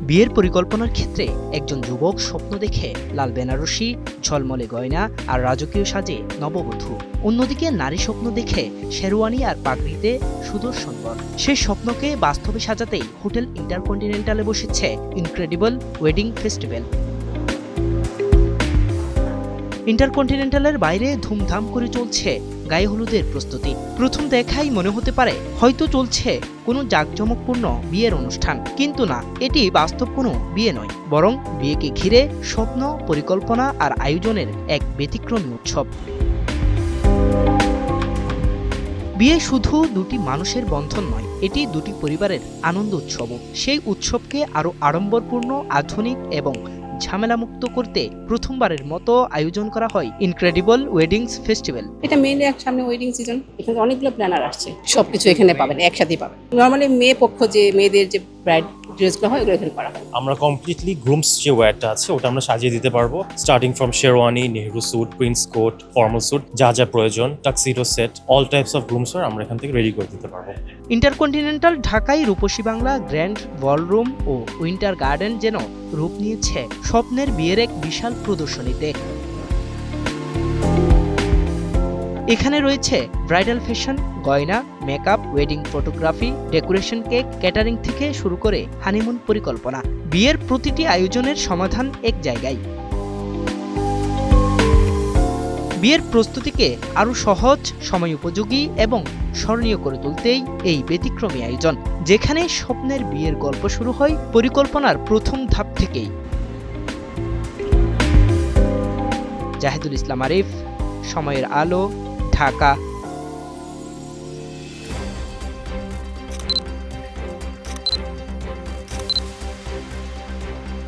বিয়ের পরিকল্পনার ক্ষেত্রে একজন যুবক স্বপ্ন দেখে লাল বেনারসি, ঝলমলে গয়না আর রাজকীয় সাজে নববধূ। অন্যদিকে নারী স্বপ্ন দেখে শেরওয়ানি আর পাগড়িতে সুদর্শন বর। সেই স্বপ্নকে বাস্তবে সাজাতেই হোটেল ইন্টারকন্টিনেন্টালে বসেছে ইনক্রেডিবল ওয়েডিং ফেস্টিভ্যাল। ইন্টারকন্টিনেন্টালের বাইরে ধুমধাম করে চলছে গায়ে হলুদের প্রস্তুতি। প্রথম দেখাই মনে হতে পারে হয়তো চলছে কোনো জাঁকজমকপূর্ণ বিয়ের অনুষ্ঠান, কিন্তু না, এটি বাস্তব কোনো বিয়ে নয়, বরং বিয়েকে ঘিরে স্বপ্ন, পরিকল্পনা আর আয়োজনের এক ব্যতিক্রমী উৎসব। বিয়ে শুধু দুটি মানুষের বন্ধন নয়, এটি দুটি পরিবারের আনন্দ উৎসবও। সেই উৎসবকে আরো আড়ম্বরপূর্ণ, আধুনিক এবং ঝামেলামুক্ত করতে প্রথমবারের মতো আয়োজন করা হয় ইনক্রেডিবল ওয়েডিংস ফেস্টিভ্যাল। এটা মেইনলি সামনে ওয়েডিং সিজন, এখানে অনেকগুলো প্ল্যানার আসছে, সবকিছু এখানে পাবেন, একসাথেই পাবেন। নর্মালি মেয়ে পক্ষ যে মেয়েদের যে ব্রাইড ড্রেসগুলো হয় ওগুলো এখানে করা হয়। আমরা কমপ্লিটলি গ্রুমস যে ওয়্যারটা আছে ওটা আমরা সাজিয়ে দিতে পারবো, starting from sherwani, Nehru suit, prince coat, formal suit, যা যা প্রয়োজন, tuxedo set, all types of grooms wear আমরা এখান থেকে রেডি করে দিতে পারবো। ইন্টারকন্টিনেন্টাল ঢাকায় রূপসী বাংলা, গ্র্যান্ড বলরুম ও উইন্টার গার্ডেন যেন রূপ নিয়েছে স্বপ্নের বিয়ের এক বিশাল প্রদর্শনীতে। এখানে রয়েছে ব্রাইডাল ফ্যাশন, গয়না, makeup, wedding photography, decoration, cake, catering থেকে শুরু করে হানিমুন পরিকল্পনা। বিয়ের প্রতিটি আয়োজনের সমাধান এক জায়গায়। বিয়ের প্রস্তুতিকে আরো সহজ, সময় উপযোগী এবং স্মরণীয় করে তুলতেই এই ব্যতিক্রমী আয়োজন, যেখানে স্বপ্নের বিয়ের গল্প শুরু হয় পরিকল্পনার প্রথম ধাপ থেকেই। জাহিদুল ইসলাম আরিফ, সময়ের আলো, ঢাকা।